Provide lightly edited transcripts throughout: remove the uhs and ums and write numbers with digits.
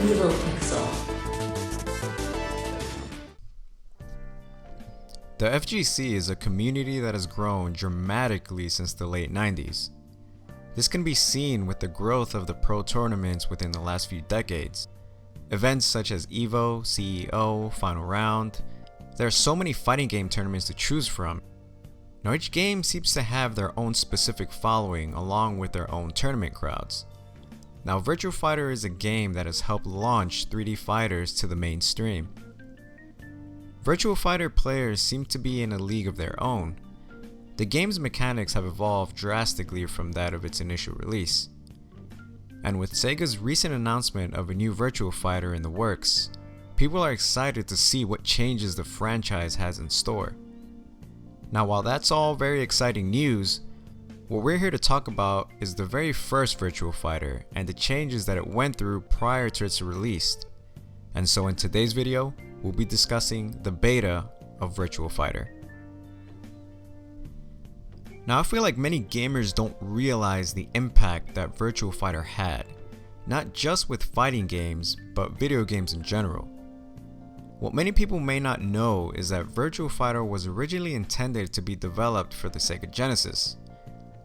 Evil Pixel. The FGC is a community that has grown dramatically since the late 90s. This can be seen with the growth of the pro tournaments within the last few decades. Events such as EVO, CEO, Final Round. There are so many fighting game tournaments to choose from. Now each game seems to have their own specific following along with their own tournament crowds. Now Virtua Fighter is a game that has helped launch 3D fighters to the mainstream. Virtua Fighter players seem to be in a league of their own. The game's mechanics have evolved drastically from that of its initial release. And with Sega's recent announcement of a new Virtua Fighter in the works, people are excited to see what changes the franchise has in store. Now while that's all very exciting news, what we're here to talk about is the very first Virtua Fighter and the changes that it went through prior to its release. And so in today's video, we'll be discussing the beta of Virtua Fighter. Now I feel like many gamers don't realize the impact that Virtua Fighter had, not just with fighting games, but video games in general. What many people may not know is that Virtua Fighter was originally intended to be developed for the Sega Genesis.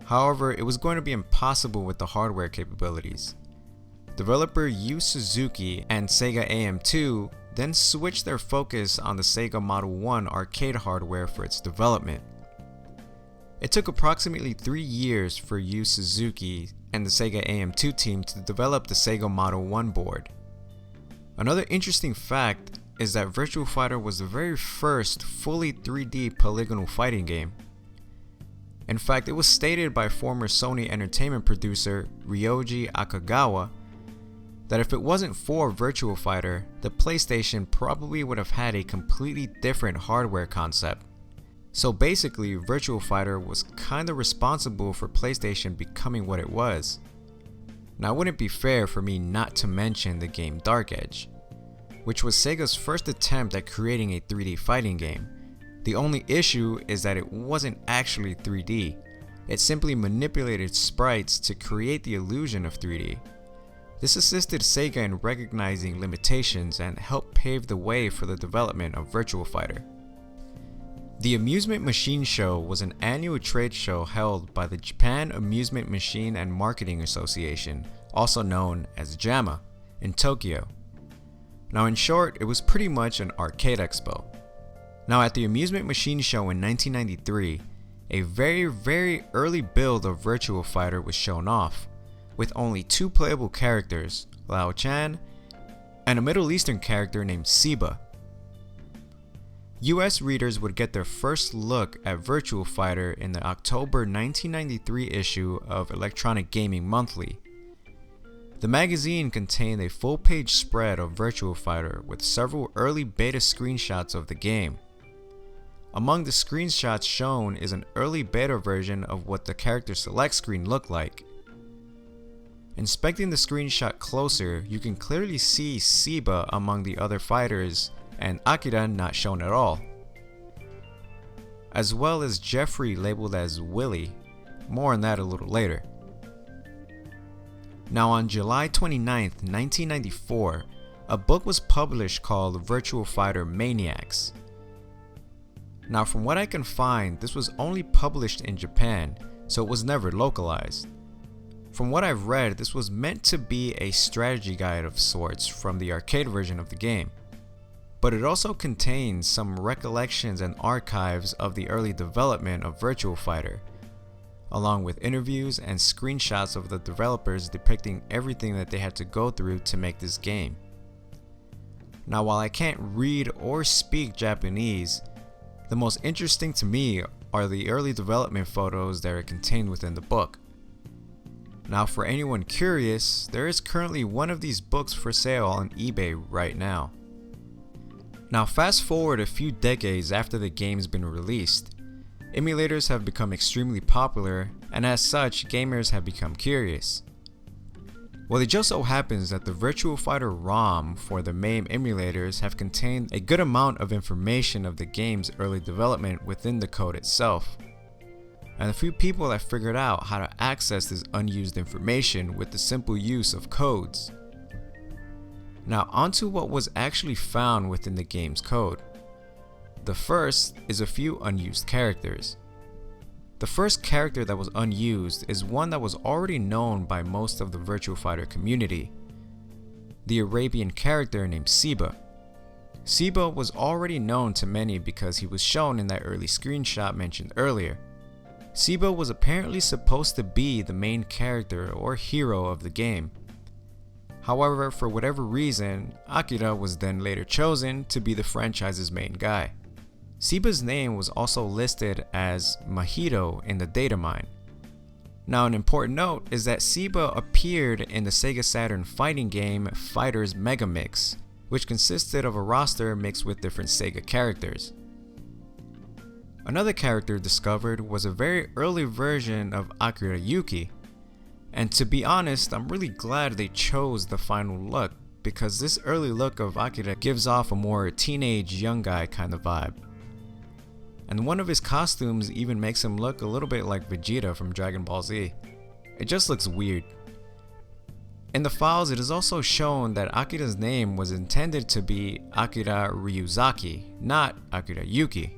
However, it was going to be impossible with the hardware capabilities. Developer Yu Suzuki and Sega AM2 then switched their focus on the Sega Model 1 arcade hardware for its development. It took approximately 3 years for Yu Suzuki and the Sega AM2 team to develop the Sega Model 1 board. Another interesting fact is that Virtua Fighter was the very first fully 3D polygonal fighting game. In fact, it was stated by former Sony Entertainment producer Ryoji Akagawa that if it wasn't for Virtua Fighter, the PlayStation probably would have had a completely different hardware concept. So basically, Virtua Fighter was kinda responsible for PlayStation becoming what it was. Now it wouldn't be fair for me not to mention the game Dark Edge, which was Sega's first attempt at creating a 3D fighting game. The only issue is that it wasn't actually 3D. It simply manipulated sprites to create the illusion of 3D. This assisted Sega in recognizing limitations and helped pave the way for the development of Virtua Fighter. The Amusement Machine Show was an annual trade show held by the Japan Amusement Machine and Marketing Association, also known as JAMA, in Tokyo. Now in short, it was pretty much an arcade expo. Now at the Amusement Machine Show in 1993, a very early build of Virtua Fighter was shown off, with only 2 playable characters, Lao Chan and a Middle Eastern character named Siba. US readers would get their first look at Virtua Fighter in the October 1993 issue of Electronic Gaming Monthly. The magazine contained a full-page spread of Virtua Fighter with several early beta screenshots of the game. Among the screenshots shown is an early beta version of what the character select screen looked like. Inspecting the screenshot closer, you can clearly see Siba among the other fighters and Akira not shown at all, as well as Jeffrey labeled as Willie. More on that a little later. Now on July 29th, 1994, a book was published called Virtua Fighter Maniacs. Now from what I can find, this was only published in Japan, so it was never localized. From what I've read, this was meant to be a strategy guide of sorts from the arcade version of the game. But it also contains some recollections and archives of the early development of Virtua Fighter, along with interviews and screenshots of the developers depicting everything that they had to go through to make this game. Now while I can't read or speak Japanese, the most interesting to me are the early development photos that are contained within the book. Now for anyone curious, there is currently one of these books for sale on eBay right now. Now fast forward a few decades after the game's been released, emulators have become extremely popular, and as such, gamers have become curious. Well, it just so happens that the Virtua Fighter ROM for the MAME emulators have contained a good amount of information of the game's early development within the code itself. And a few people have figured out how to access this unused information with the simple use of codes. Now onto what was actually found within the game's code. The first is a few unused characters. The first character that was unused is one that was already known by most of the Virtua Fighter community, the Arabian character named Seba. Seba was already known to many because he was shown in that early screenshot mentioned earlier. Seba was apparently supposed to be the main character or hero of the game. However, for whatever reason, Akira was then later chosen to be the franchise's main guy. Seba's name was also listed as Mahito in the data mine. Now an important note is that Seba appeared in the Sega Saturn fighting game Fighters Mega Mix, which consisted of a roster mixed with different Sega characters. Another character discovered was a very early version of Akira Yuki, and to be honest, I'm really glad they chose the final look because this early look of Akira gives off a more teenage young guy kind of vibe. And one of his costumes even makes him look a little bit like Vegeta from Dragon Ball Z. It just looks weird. In the files, it is also shown that Akira's name was intended to be Akira Ryuzaki, not Akira Yuki.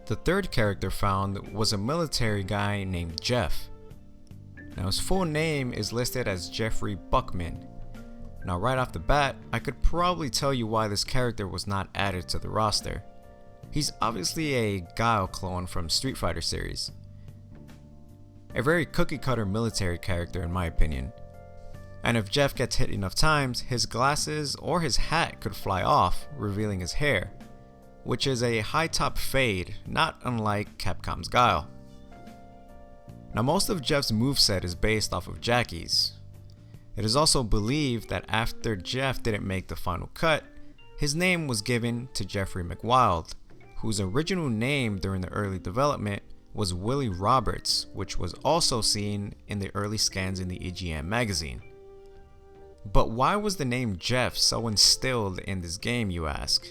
The third character found was a military guy named Jeff. Now his full name is listed as Jeffrey Buckman. Now right off the bat, I could probably tell you why this character was not added to the roster. He's obviously a Guile clone from Street Fighter series. A very cookie cutter military character in my opinion. And if Jeff gets hit enough times, his glasses or his hat could fly off, revealing his hair, which is a high top fade, not unlike Capcom's Guile. Now most of Jeff's moveset is based off of Jackie's. It is also believed that after Jeff didn't make the final cut, his name was given to Jeffrey McWild, whose original name during the early development was Willie Roberts, which was also seen in the early scans in the EGM magazine. But why was the name Jeff so instilled in this game, you ask?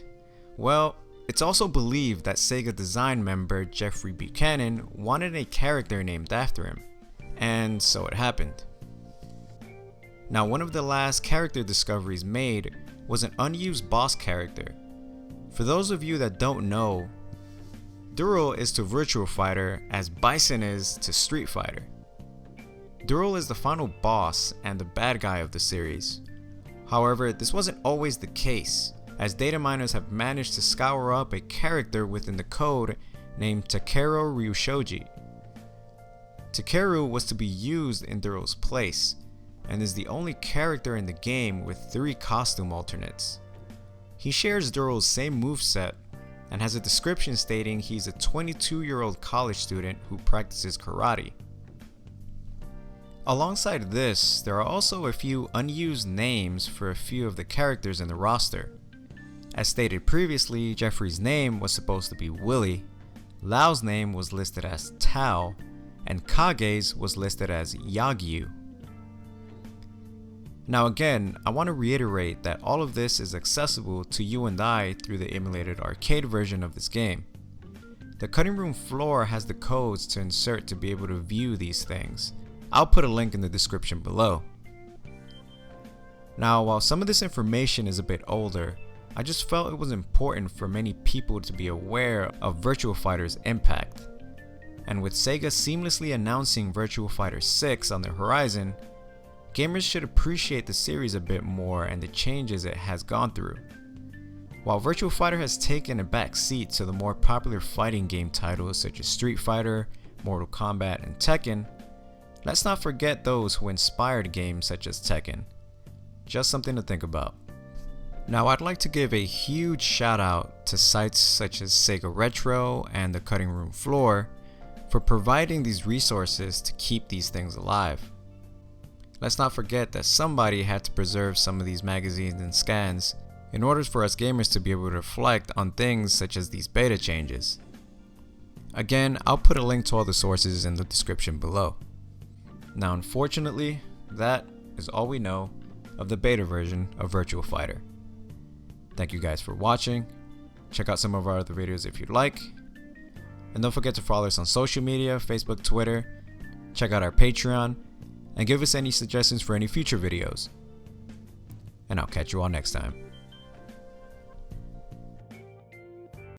Well, it's also believed that Sega design member Jeffrey Buchanan wanted a character named after him, and so it happened. Now one of the last character discoveries made was an unused boss character. For those of you that don't know, Dural is to Virtua Fighter as Bison is to Street Fighter. Dural is the final boss and the bad guy of the series. However, this wasn't always the case, as data miners have managed to scour up a character within the code named Takeru Ryushoji. Takeru was to be used in Dural's place, and is the only character in the game with 3 costume alternates. He shares Dural's same moveset and has a description stating he's a 22-year-old college student who practices karate. Alongside this, there are also a few unused names for a few of the characters in the roster. As stated previously, Jeffrey's name was supposed to be Willie, Lao's name was listed as Tao, and Kage's was listed as Yagyu. Now again, I want to reiterate that all of this is accessible to you and I through the emulated arcade version of this game. The cutting room floor has the codes to insert to be able to view these things. I'll put a link in the description below. Now while some of this information is a bit older, I just felt it was important for many people to be aware of Virtua Fighter's impact. And with Sega seamlessly announcing Virtua Fighter 6 on the horizon, gamers should appreciate the series a bit more and the changes it has gone through. While Virtua Fighter has taken a back seat to the more popular fighting game titles such as Street Fighter, Mortal Kombat, and Tekken, let's not forget those who inspired games such as Tekken. Just something to think about. Now I'd like to give a huge shout out to sites such as Sega Retro and the Cutting Room Floor for providing these resources to keep these things alive. Let's not forget that somebody had to preserve some of these magazines and scans in order for us gamers to be able to reflect on things such as these beta changes. Again, I'll put a link to all the sources in the description below. Now unfortunately, that is all we know of the beta version of Virtua Fighter. Thank you guys for watching. Check out some of our other videos if you'd like. And don't forget to follow us on social media, Facebook, Twitter. Check out our Patreon. And give us any suggestions for any future videos. and I'll catch you all next time.